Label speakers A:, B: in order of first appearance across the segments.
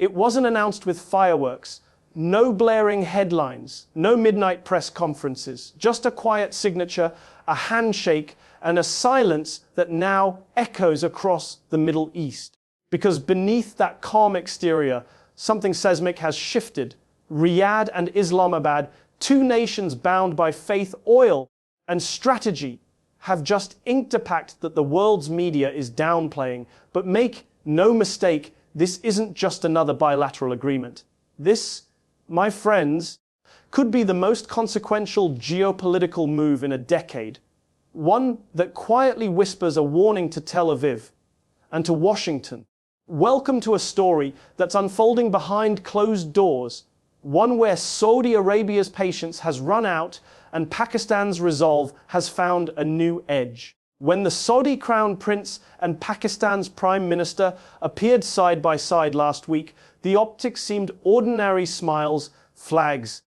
A: It wasn't announced with fireworks, no blaring headlines, no midnight press conferences, just a quiet signature, a handshake, and a silence that now echoes across the Middle East. Because beneath that calm exterior, something seismic has shifted. Riyadh and Islamabad, two nations bound by faith, oil, and strategy, have just inked a pact that the world's media is downplaying. But make no mistake, this isn't just another bilateral agreement. This, my friends, could be the most consequential geopolitical move in a decade. One that quietly whispers a warning to Tel Aviv and to Washington. Welcome to a story that's unfolding behind closed doors, one where Saudi Arabia's patience has run out and Pakistan's resolve has found a new edge. When the Saudi crown prince and Pakistan's prime minister appeared side by side last week, the optics seemed ordinary smiles, flags,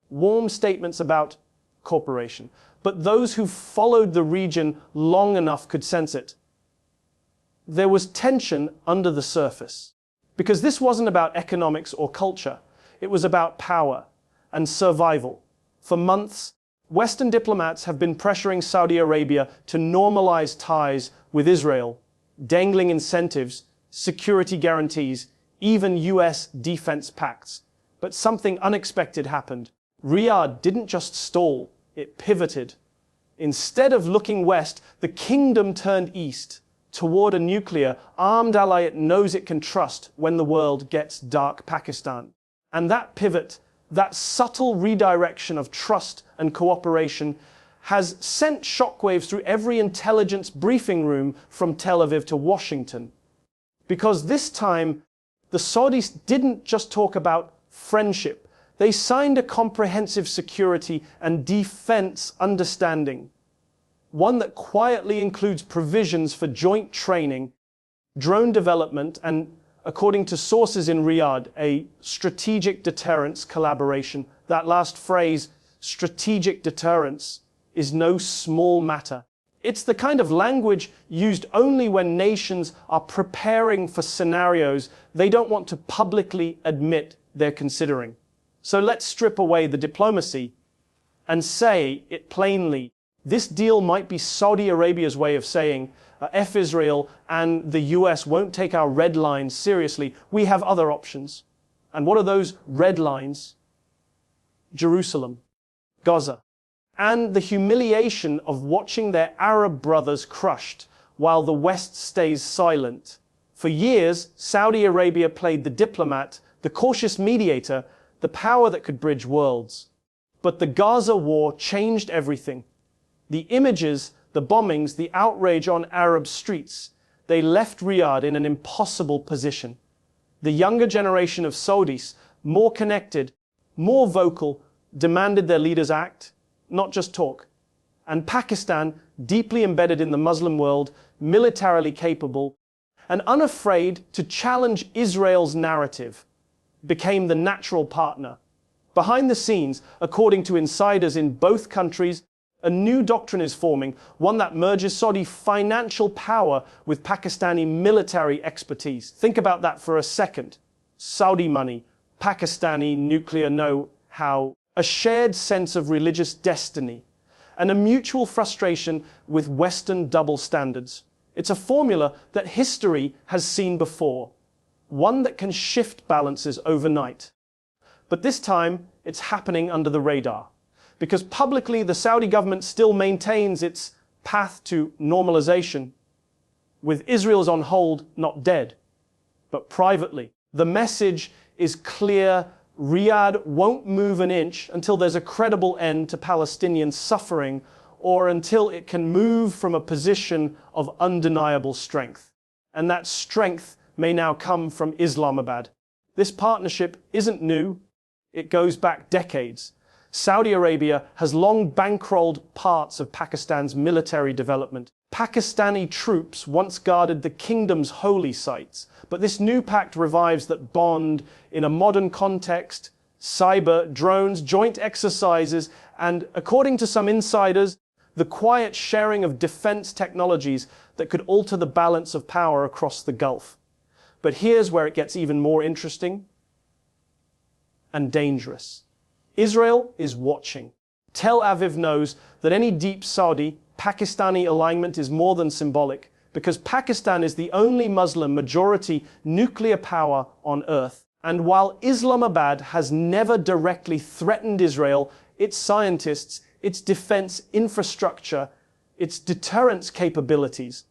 A: warm statements about cooperation. But those who followed the region long enough could sense it. There was tension under the surface. Because this wasn't about economics or culture. It was about power and survival. For months, Western diplomats have been pressuring Saudi Arabia to normalize ties with Israel, dangling incentives, security guarantees, even US defense pacts. But something unexpected happened. Riyadh didn't just stall, it pivoted. Instead of looking west, the kingdom turned east, toward a nuclear, armed ally it knows it can trust when the world gets dark: Pakistan. And that pivot, that subtle redirection of trust and cooperation, has sent shockwaves through every intelligence briefing room from Tel Aviv to Washington. Because this time, the Saudis didn't just talk about friendship. They signed a comprehensive security and defense understanding, one that quietly includes provisions for joint training, drone development, and, according to sources in Riyadh, a strategic deterrence collaboration. That last phrase, strategic deterrence, is no small matter. It's the kind of language used only when nations are preparing for scenarios they don't want to publicly admit they're considering. So let's strip away the diplomacy and say it plainly. This deal might be Saudi Arabia's way of saying, F Israel and the US won't take our red lines seriously. We have other options. And what are those red lines? Jerusalem, Gaza, and the humiliation of watching their Arab brothers crushed while the West stays silent. For years, Saudi Arabia played the diplomat, the cautious mediator, the power that could bridge worlds. But the Gaza war changed everything. The images, the bombings, the outrage on Arab streets, they left Riyadh in an impossible position. The younger generation of Saudis, more connected, more vocal, demanded their leaders act, not just talk. And Pakistan, deeply embedded in the Muslim world, militarily capable, and unafraid to challenge Israel's narrative, became the natural partner. Behind the scenes, according to insiders in both countries, a new doctrine is forming, one that merges Saudi financial power with Pakistani military expertise. Think about that for a second. Saudi money, Pakistani nuclear know-how, a shared sense of religious destiny, and a mutual frustration with Western double standards. It's a formula that history has seen before, one that can shift balances overnight. But this time, it's happening under the radar. Because publicly, the Saudi government still maintains its path to normalization, with Israel's on hold, not dead. But privately, the message is clear: Riyadh won't move an inch until there's a credible end to Palestinian suffering, or until it can move from a position of undeniable strength. And that strength may now come from Islamabad. This partnership isn't new. It goes back decades. Saudi Arabia has long bankrolled parts of Pakistan's military development. Pakistani troops once guarded the kingdom's holy sites, but this new pact revives that bond in a modern context: cyber, drones, joint exercises, and, according to some insiders, the quiet sharing of defense technologies that could alter the balance of power across the Gulf. But here's where it gets even more interesting and dangerous. Israel is watching. Tel Aviv knows that any deep Saudi, Pakistani alignment is more than symbolic, because Pakistan is the only Muslim majority nuclear power on earth. And while Islamabad has never directly threatened Israel, its scientists, its defense infrastructure, its deterrence capabilities,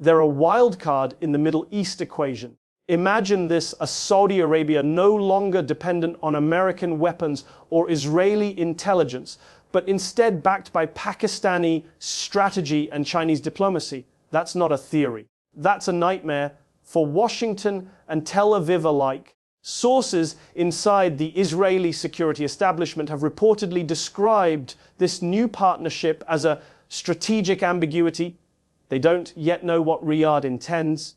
A: they're a wild card in the Middle East equation. Imagine this: a Saudi Arabia no longer dependent on American weapons or Israeli intelligence, but instead backed by Pakistani strategy and Chinese diplomacy. That's not a theory. That's a nightmare for Washington and Tel Aviv alike. Sources inside the Israeli security establishment have reportedly described this new partnership as a strategic ambiguity. They don't yet know what Riyadh intends,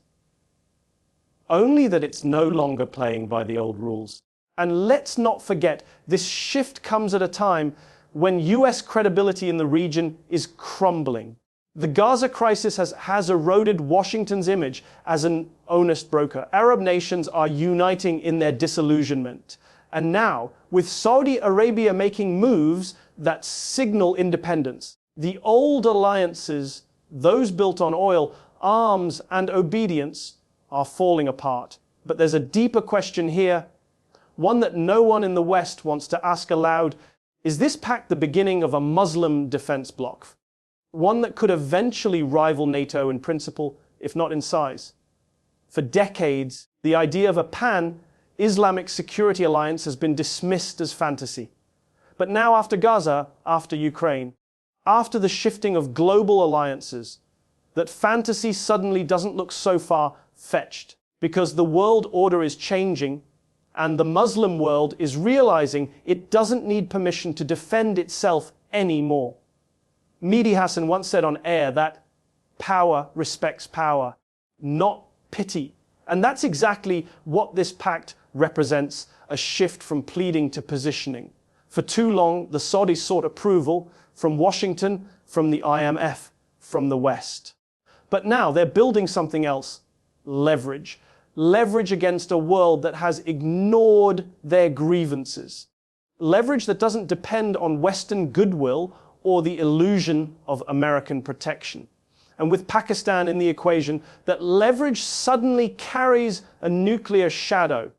A: only that it's no longer playing by the old rules. And let's not forget, this shift comes at a time when US credibility in the region is crumbling. The Gaza crisis has eroded Washington's image as an honest broker. Arab nations are uniting in their disillusionment. And now, with Saudi Arabia making moves that signal independence, the old alliances, those built on oil, arms, and obedience, are falling apart. But there's a deeper question here, one that no one in the West wants to ask aloud. Is this pact the beginning of a Muslim defense bloc? One that could eventually rival NATO in principle, if not in size. For decades, the idea of a pan-Islamic security alliance has been dismissed as fantasy. But now, after Gaza, after Ukraine, after the shifting of global alliances, that fantasy suddenly doesn't look so far-fetched, because the world order is changing, and the Muslim world is realizing it doesn't need permission to defend itself anymore. Mehdi Hasan once said on air that power respects power, not pity. And that's exactly what this pact represents, a shift from pleading to positioning. For too long, the Saudis sought approval from Washington, from the IMF, from the West. But now they're building something else: leverage. Leverage against a world that has ignored their grievances. Leverage that doesn't depend on Western goodwill or the illusion of American protection. And with Pakistan in the equation, that leverage suddenly carries a nuclear shadow.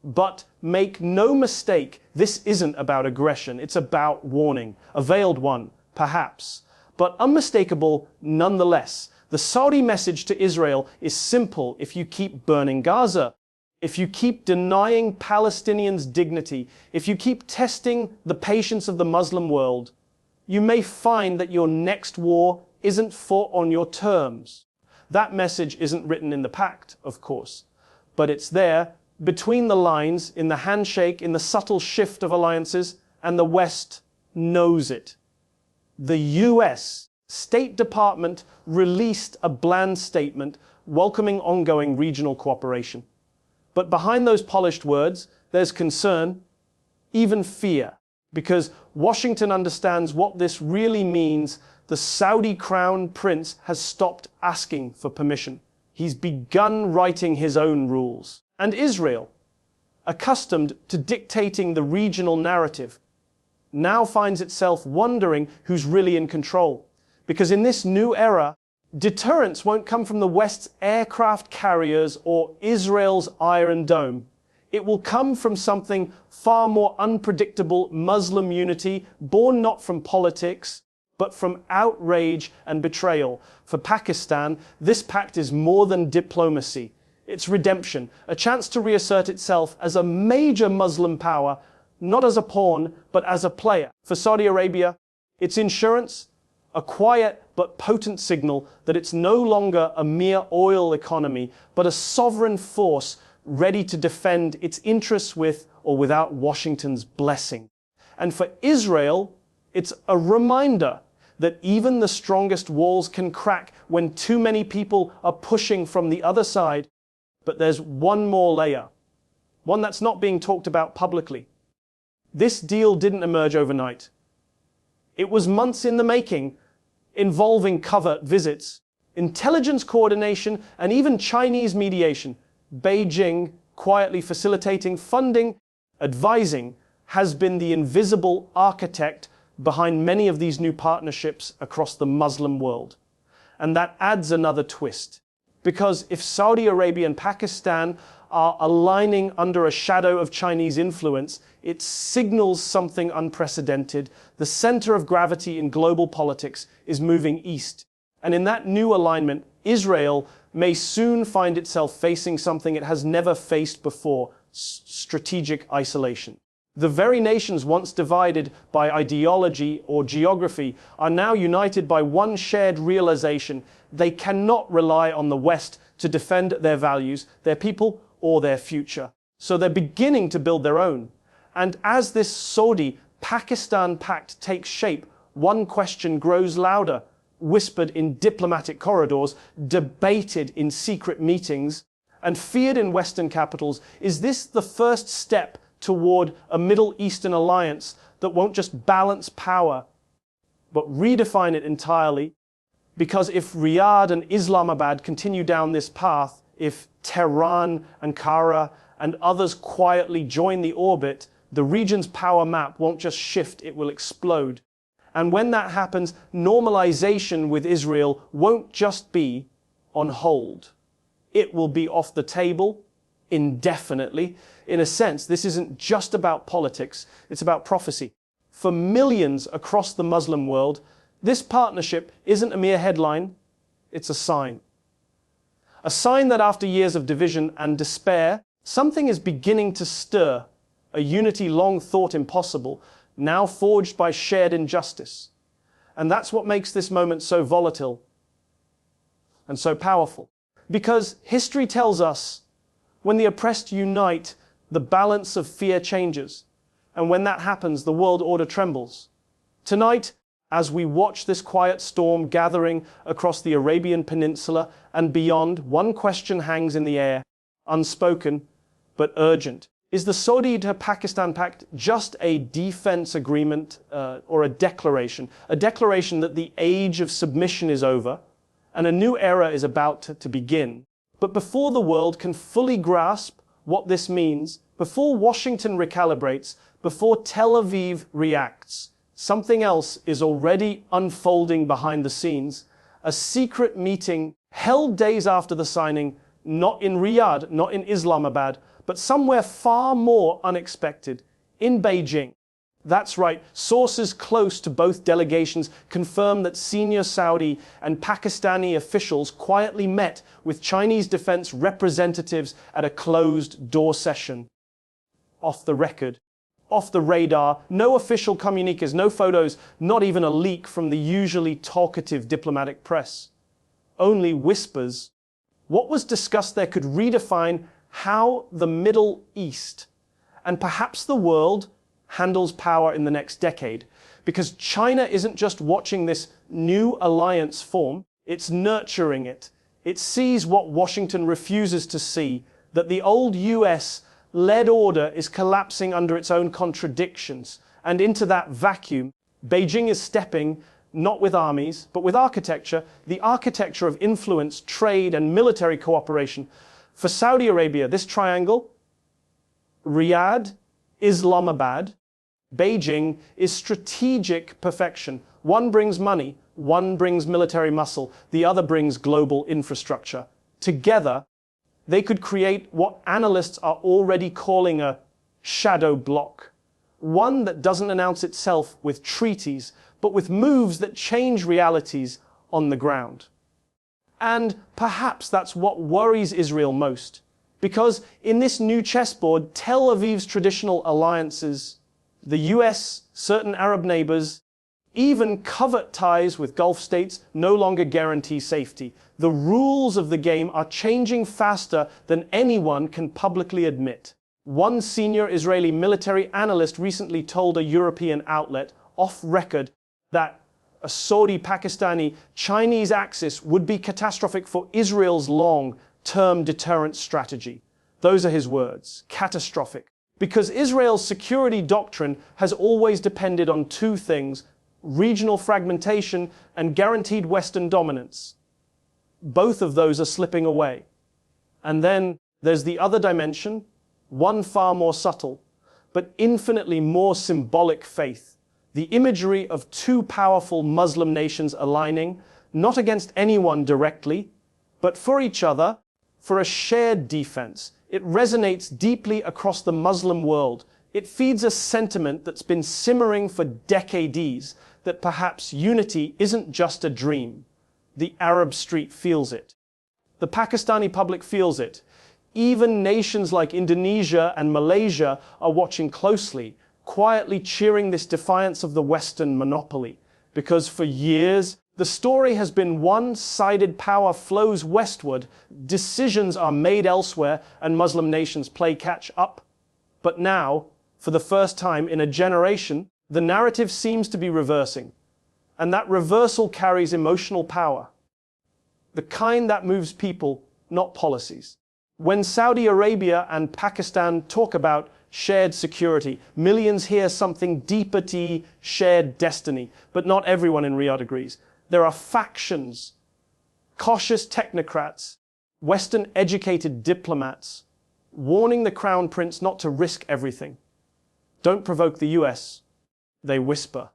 A: But make no mistake, this isn't about aggression, it's about warning. A veiled one, perhaps, but unmistakable nonetheless. The Saudi message to Israel is simple: if you keep burning Gaza, if you keep denying Palestinians dignity, if you keep testing the patience of the Muslim world, you may find that your next war isn't fought on your terms. That message isn't written in the Pact, of course, but it's there, between the lines, in the handshake, in the subtle shift of alliances, and the West knows it. The US State Department released a bland statement welcoming ongoing regional cooperation. But behind those polished words, there's concern, even fear. Because Washington understands what this really means. The Saudi crown prince has stopped asking for permission. He's begun writing his own rules. And Israel, accustomed to dictating the regional narrative, now finds itself wondering who's really in control. Because in this new era, deterrence won't come from the West's aircraft carriers or Israel's Iron Dome. It will come from something far more unpredictable: Muslim unity, born not from politics, but from outrage and betrayal. For Pakistan, this pact is more than diplomacy. It's redemption, a chance to reassert itself as a major Muslim power, not as a pawn, but as a player. For Saudi Arabia, it's insurance, a quiet but potent signal that it's no longer a mere oil economy, but a sovereign force ready to defend its interests with or without Washington's blessing. And for Israel, it's a reminder that even the strongest walls can crack when too many people are pushing from the other side. But there's one more layer, one that's not being talked about publicly. This deal didn't emerge overnight. It was months in the making, involving covert visits, intelligence coordination, and even Chinese mediation. Beijing, quietly facilitating, funding, advising, has been the invisible architect behind many of these new partnerships across the Muslim world. And that adds another twist. Because if Saudi Arabia and Pakistan are aligning under a shadow of Chinese influence, it signals something unprecedented. The center of gravity in global politics is moving east. And in that new alignment, Israel may soon find itself facing something it has never faced before: strategic isolation. The very nations once divided by ideology or geography are now united by one shared realization: they cannot rely on the West to defend their values, their people, or their future. So they're beginning to build their own. And as this Saudi-Pakistan pact takes shape, one question grows louder, whispered in diplomatic corridors, debated in secret meetings, and feared in Western capitals. Is this the first step toward a Middle Eastern alliance that won't just balance power, but redefine it entirely? Because if Riyadh and Islamabad continue down this path, if Tehran, Ankara, and others quietly join the orbit, the region's power map won't just shift, it will explode. And when that happens, normalization with Israel won't just be on hold. It will be off the table indefinitely. In a sense, this isn't just about politics, it's about prophecy. For millions across the Muslim world, this partnership isn't a mere headline, it's a sign. A sign that after years of division and despair, something is beginning to stir, a unity long thought impossible, now forged by shared injustice. And that's what makes this moment so volatile and so powerful. Because history tells us, when the oppressed unite, the balance of fear changes. And when that happens, the world order trembles. Tonight, as we watch this quiet storm gathering across the Arabian Peninsula and beyond, one question hangs in the air, unspoken but urgent. Is the Saudi-Pakistan Pact just a defense agreement or a declaration? A declaration that the age of submission is over and a new era is about to begin. But before the world can fully grasp what this means, before Washington recalibrates, before Tel Aviv reacts, something else is already unfolding behind the scenes. A secret meeting held days after the signing, not in Riyadh, not in Islamabad, but somewhere far more unexpected, in Beijing. That's right, sources close to both delegations confirm that senior Saudi and Pakistani officials quietly met with Chinese defense representatives at a closed-door session. Off the record, off the radar, no official communiques, no photos, not even a leak from the usually talkative diplomatic press. Only whispers. What was discussed there could redefine how the Middle East, and perhaps the world, handles power in the next decade. Because China isn't just watching this new alliance form, it's nurturing it. It sees what Washington refuses to see, that the old US-led order is collapsing under its own contradictions. And into that vacuum, Beijing is stepping, not with armies, but with architecture, the architecture of influence, trade, and military cooperation. For Saudi Arabia, this triangle, Riyadh, Islamabad, Beijing, is strategic perfection. One brings money, one brings military muscle, the other brings global infrastructure. Together, they could create what analysts are already calling a shadow bloc. One that doesn't announce itself with treaties, but with moves that change realities on the ground. And perhaps that's what worries Israel most. Because in this new chessboard, Tel Aviv's traditional alliances, the US, certain Arab neighbors, even covert ties with Gulf states no longer guarantee safety. The rules of the game are changing faster than anyone can publicly admit. One senior Israeli military analyst recently told a European outlet, off record, that a Saudi-Pakistani Chinese axis would be catastrophic for Israel's long-term deterrent strategy. Those are his words, catastrophic. Because Israel's security doctrine has always depended on two things: regional fragmentation and guaranteed Western dominance. Both of those are slipping away. And then There's the other dimension, one far more subtle, but infinitely more symbolic faith. The imagery of two powerful Muslim nations aligning, not against anyone directly, but for each other, for a shared defense. It resonates deeply across the Muslim world. It feeds a sentiment that's been simmering for decades, that perhaps unity isn't just a dream. The Arab street feels it. The Pakistani public feels it. Even nations like Indonesia and Malaysia are watching closely, quietly cheering this defiance of the Western monopoly. Because for years, the story has been one-sided power flows westward, decisions are made elsewhere, and Muslim nations play catch up. But now, for the first time in a generation, the narrative seems to be reversing. And that reversal carries emotional power. The kind that moves people, not policies. When Saudi Arabia and Pakistan talk about shared security, millions hear something deeper to shared destiny. But not everyone in Riyadh agrees. There are factions, cautious technocrats, Western-educated diplomats, warning the Crown Prince not to risk everything. Don't provoke the US, they whisper.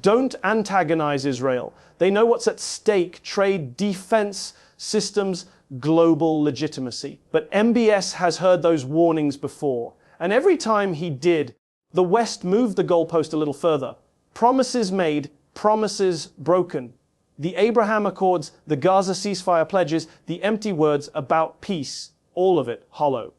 A: Don't antagonize Israel. They know what's at stake: trade, defense, systems, global legitimacy. But MBS has heard those warnings before. And every time he did, the West moved the goalpost a little further. Promises made, promises broken. The Abraham Accords, the Gaza ceasefire pledges, the empty words about peace, all of it hollow.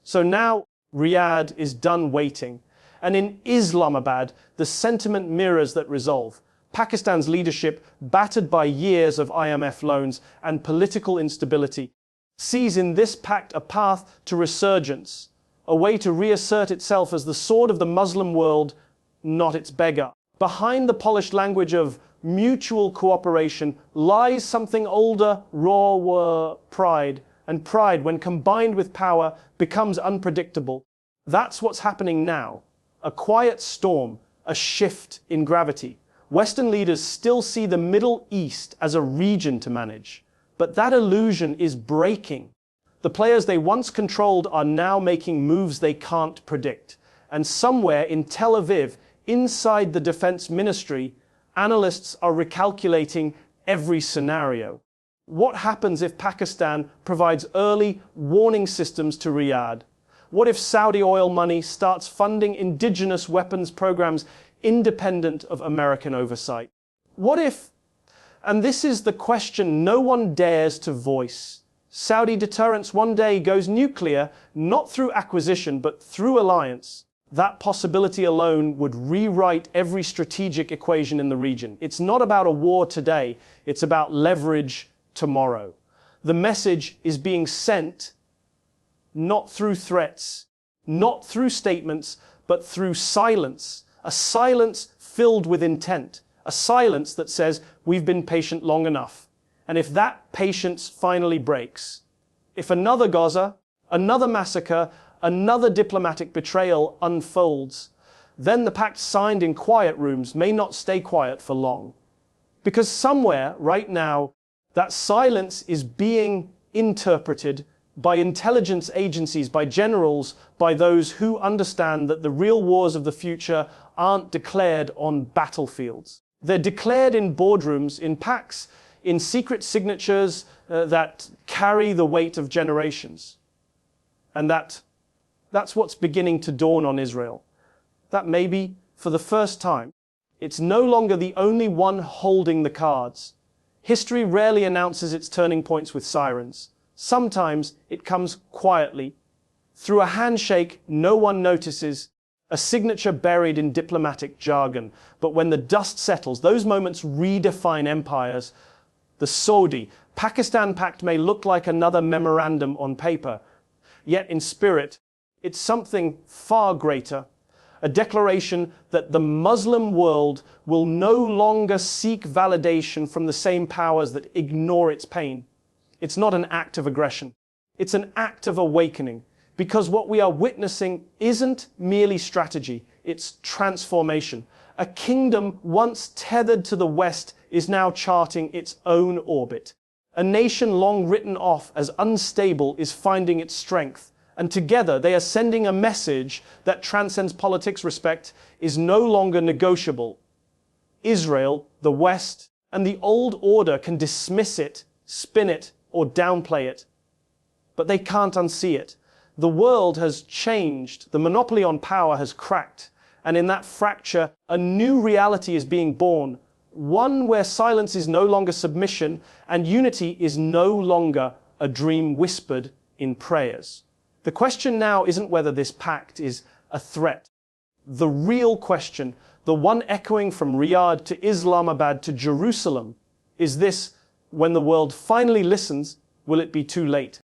A: So now Riyadh is done waiting. And in Islamabad, the sentiment mirrors that resolve. Pakistan's leadership, battered by years of IMF loans and political instability, sees in this pact a path to resurgence, a way to reassert itself as the sword of the Muslim world, not its beggar. Behind the polished language of mutual cooperation lies something older, rawer pride. And pride, when combined with power, becomes unpredictable. That's what's happening now. A quiet storm, a shift in gravity. Western leaders still see the Middle East as a region to manage. But that illusion is breaking. The players they once controlled are now making moves they can't predict. And somewhere in Tel Aviv, inside the defense ministry, analysts are recalculating every scenario. What happens if Pakistan provides early warning systems to Riyadh? What if Saudi oil money starts funding indigenous weapons programs independent of American oversight? What if, and this is the question no one dares to voice, Saudi deterrence one day goes nuclear, not through acquisition, but through alliance? That possibility alone would rewrite every strategic equation in the region. It's not about a war today, it's about leverage tomorrow. The message is being sent not through threats, not through statements, but through silence. A silence filled with intent. A silence that says, we've been patient long enough. And if that patience finally breaks, if another Gaza, another massacre, another diplomatic betrayal unfolds, then the pact signed in quiet rooms may not stay quiet for long. Because somewhere, right now, that silence is being interpreted by intelligence agencies, by generals, by those who understand that the real wars of the future aren't declared on battlefields. They're declared in boardrooms, in pacts, in secret signatures that carry the weight of generations. And that's what's beginning to dawn on Israel. That maybe, for the first time, it's no longer the only one holding the cards. History rarely announces its turning points with sirens. Sometimes it comes quietly, through a handshake no one notices, a signature buried in diplomatic jargon. But when the dust settles, those moments redefine empires. The Saudi-Pakistan Pact may look like another memorandum on paper, yet in spirit, it's something far greater. A declaration that the Muslim world will no longer seek validation from the same powers that ignore its pain. It's not an act of aggression. It's an act of awakening. Because what we are witnessing isn't merely strategy, it's transformation. A kingdom once tethered to the West is now charting its own orbit. A nation long written off as unstable is finding its strength, and together they are sending a message that transcends politics. Respect is no longer negotiable. Israel, the West, and the old order can dismiss it, spin it, or downplay it, but they can't unsee it. The world has changed, the monopoly on power has cracked, and in that fracture, a new reality is being born. One where silence is no longer submission and unity is no longer a dream whispered in prayers. The question now isn't whether this pact is a threat. The real question, the one echoing from Riyadh to Islamabad to Jerusalem, is this: when the world finally listens, will it be too late?